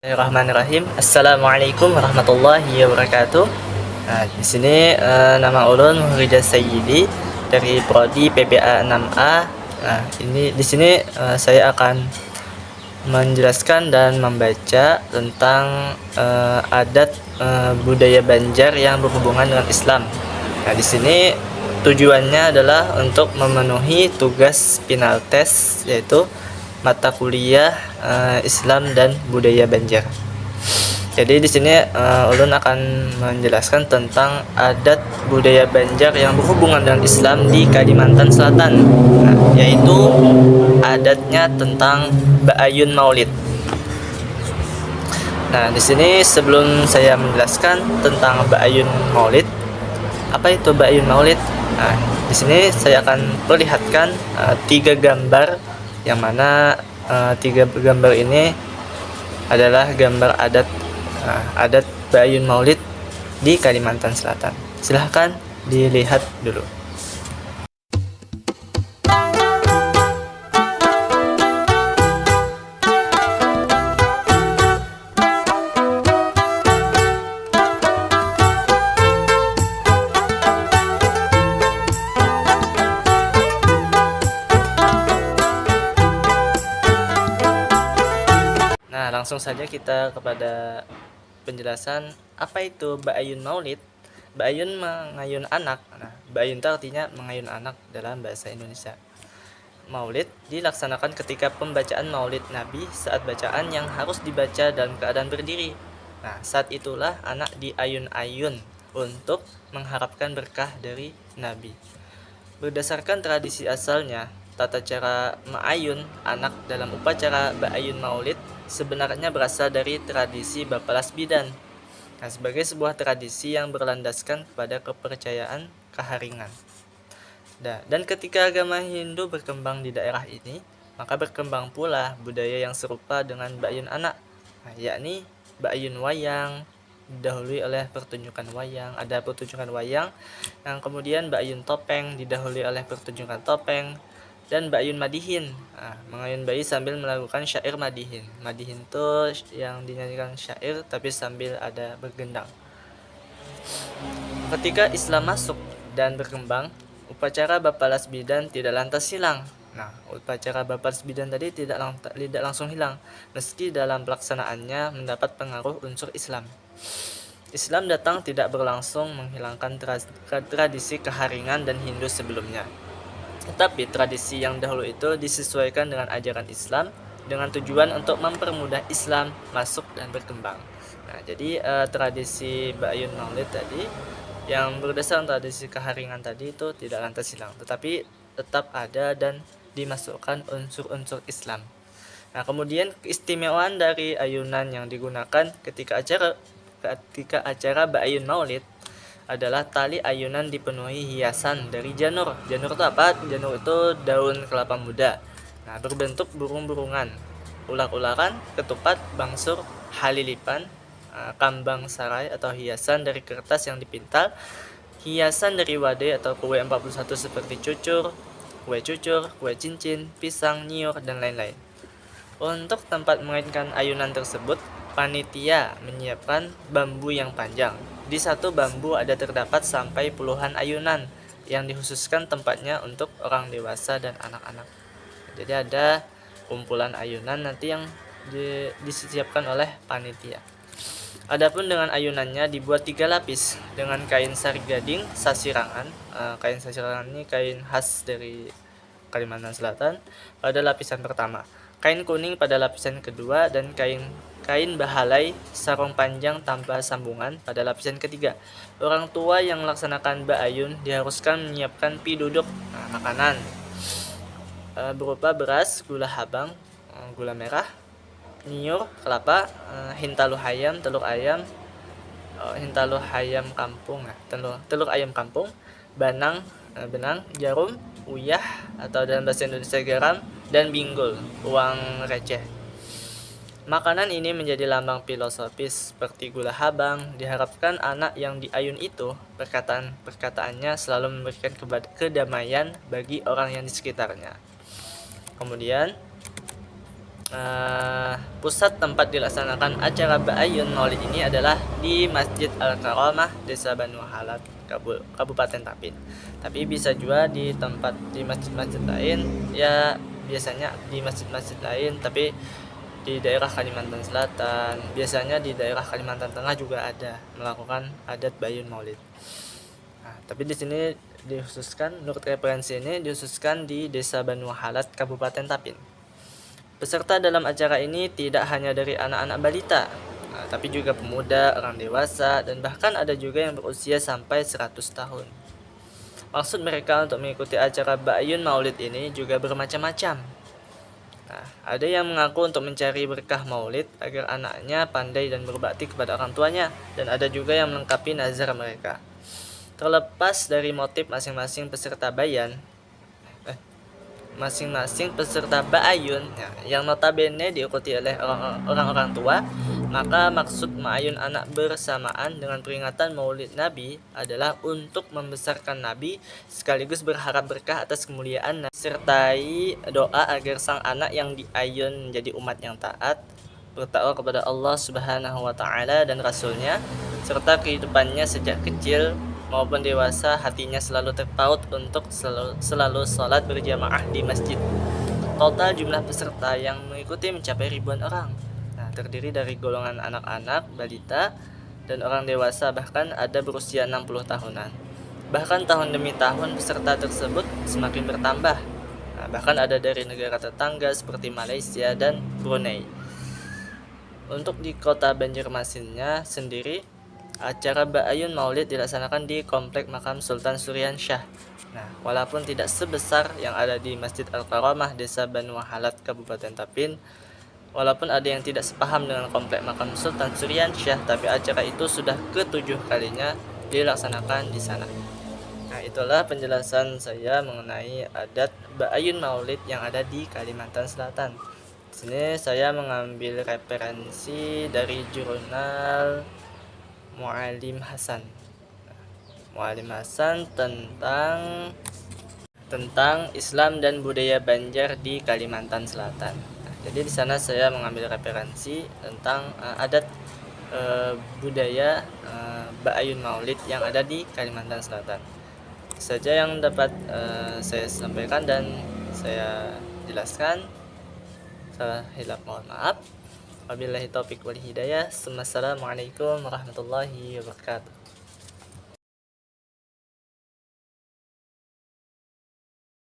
Bismillahirrahmanirrahim. Assalamualaikum warahmatullahi wabarakatuh. Nah, di sini nama ulun Muhridah Sayyidi dari prodi PPA 6A. Nah, ini di sini saya akan menjelaskan dan membaca tentang adat budaya Banjar yang berhubungan dengan Islam. Nah, di sini tujuannya adalah untuk memenuhi tugas Pinaltes, yaitu mata kuliah Islam dan budaya Banjar. Jadi di sini ulun akan menjelaskan tentang adat budaya Banjar yang berhubungan dengan Islam di Kalimantan Selatan. Nah, yaitu adatnya tentang Ba'ayun Maulid. Nah, di sini sebelum saya menjelaskan tentang Ba'ayun Maulid, apa itu Ba'ayun Maulid? Nah, di sini saya akan perlihatkan 3 gambar, yang mana 3 gambar ini adalah gambar adat Ba'ayun Maulid di Kalimantan Selatan. Silahkan dilihat dulu. Nah, langsung saja kita kepada penjelasan apa itu Ba'ayun Maulid. Ba'ayun mengayun anak. Nah, Ba'ayun itu artinya mengayun anak dalam bahasa Indonesia. Maulid dilaksanakan ketika pembacaan Maulid Nabi saat bacaan yang harus dibaca dalam keadaan berdiri. Nah, saat itulah anak diayun-ayun untuk mengharapkan berkah dari Nabi. Berdasarkan tradisi asalnya, tata cara mengayun anak dalam upacara Ba'ayun Maulid sebenarnya berasal dari tradisi Bapalas Bidan. Nah, sebagai sebuah tradisi yang berlandaskan kepada kepercayaan keharingan. Dan ketika agama Hindu berkembang di daerah ini, maka berkembang pula budaya yang serupa dengan Ba'ayun anak, yakni Ba'ayun wayang, didahului oleh pertunjukan wayang. Ada pertunjukan wayang, yang kemudian Ba'ayun topeng, didahului oleh pertunjukan topeng, dan Ba'ayun madihin, mengayun bayi sambil melakukan syair madihin. Madihin itu yang dinyanyikan syair tapi sambil ada bergendang. Ketika Islam masuk dan berkembang, upacara Bapalas Bidan tidak lantas hilang. Nah, upacara Bapalas Bidan tadi tidak langsung hilang, meski dalam pelaksanaannya mendapat pengaruh unsur Islam. Islam datang tidak berlangsung menghilangkan tradisi keharingan dan Hindu sebelumnya. Tetapi tradisi yang dahulu itu disesuaikan dengan ajaran Islam dengan tujuan untuk mempermudah Islam masuk dan berkembang. Nah, jadi tradisi Ba'ayun Maulid tadi yang berdasarkan tradisi keharingan tadi itu tidak lantas hilang, tetapi tetap ada dan dimasukkan unsur-unsur Islam. Nah, kemudian keistimewaan dari ayunan yang digunakan ketika acara Ba'ayun Maulid adalah tali ayunan dipenuhi hiasan dari janur. Janur itu apa? Janur itu daun kelapa muda. Nah, berbentuk burung-burungan, ular-ularan, ketupat, bangsur, halilipan, kambang sarai atau hiasan dari kertas yang dipintal, hiasan dari wadai atau kue 41 seperti cucur, kue cincin, pisang, nyiur, dan lain-lain. Untuk tempat mengaitkan ayunan tersebut, panitia menyiapkan bambu yang panjang. Di satu bambu ada terdapat sampai puluhan ayunan yang dikhususkan tempatnya untuk orang dewasa dan anak-anak. Jadi ada kumpulan ayunan nanti yang disiapkan oleh panitia. Adapun dengan ayunannya dibuat 3 lapis dengan kain sari gading sasirangan. Kain sasirangan ini kain khas dari Kalimantan Selatan pada lapisan pertama, kain kuning pada lapisan kedua, dan kain bahalai sarung panjang tanpa sambungan pada lapisan ketiga. Orang tua yang melaksanakan Ba'ayun diharuskan menyiapkan piduduk, makanan berupa beras, gula habang, gula merah, nyiur, kelapa, hintalu ayam, telur ayam, telur ayam kampung, benang, jarum, uyah atau dalam bahasa Indonesia garam, dan binggul, uang receh. Makanan ini menjadi lambang filosofis seperti gula habang. Diharapkan anak yang diayun itu perkataannya selalu memberikan kedamaian bagi orang yang di sekitarnya. Kemudian pusat tempat dilaksanakan acara Ba'ayun Maulid ini adalah di Masjid Al-Karamah, Desa Banu Halat, Kabupaten Tapin. Tapi bisa juga di masjid-masjid lain, ya biasanya di masjid-masjid lain, tapi di daerah Kalimantan Selatan, biasanya di daerah Kalimantan Tengah juga ada melakukan adat Ba'ayun Maulid. Nah, tapi di sini menurut referensi ini dihususkan di Desa Banu Halat, Kabupaten Tapin. Peserta dalam acara ini tidak hanya dari anak-anak balita, tapi juga pemuda, orang dewasa, dan bahkan ada juga yang berusia sampai 100 tahun. Maksud mereka untuk mengikuti acara Ba'ayun Maulid ini juga bermacam-macam. Nah, ada yang mengaku untuk mencari berkah maulid agar anaknya pandai dan berbakti kepada orang tuanya, dan ada juga yang melengkapi nazar mereka. Terlepas dari motif masing-masing peserta Ba'ayun yang notabene diikuti oleh orang-orang tua, maka maksud ma'ayun anak bersamaan dengan peringatan Maulid Nabi adalah untuk membesarkan Nabi sekaligus berharap berkah atas kemuliaan Nabi, sertai doa agar sang anak yang diayun menjadi umat yang taat, bertakwa kepada Allah Subhanahu wa taala dan Rasulnya, serta kehidupannya sejak kecil maupun dewasa hatinya selalu terpaut untuk selalu sholat berjamaah di masjid. Total jumlah peserta yang mengikuti mencapai ribuan orang. Nah, terdiri dari golongan anak-anak, balita, dan orang dewasa, bahkan ada berusia 60 tahunan. Bahkan tahun demi tahun peserta tersebut semakin bertambah. Nah, bahkan ada dari negara tetangga seperti Malaysia dan Brunei. Untuk di kota Banjarmasinnya sendiri, acara Ba'ayun Maulid dilaksanakan di Komplek Makam Sultan Suryansyah. Nah, walaupun tidak sebesar yang ada di Masjid Al-Karamah, Desa Banu Halat, Kabupaten Tapin, walaupun ada yang tidak sepaham dengan Komplek Makam Sultan Suryansyah, tapi acara itu sudah ke-7 kalinya dilaksanakan di sana. Nah, itulah penjelasan saya mengenai adat Ba'ayun Maulid yang ada di Kalimantan Selatan. Di sini saya mengambil referensi dari jurnal Mu'alim Hasan tentang Islam dan budaya Banjar di Kalimantan Selatan. Nah, jadi di sana saya mengambil referensi tentang adat budaya Ba'ayun Maulid yang ada di Kalimantan Selatan. Itu saja yang dapat saya sampaikan dan saya jelaskan. Salah hilap mohon maaf. Wabillahi taufik wal hidayah. Assalamualaikum warahmatullahi wabarakatuh.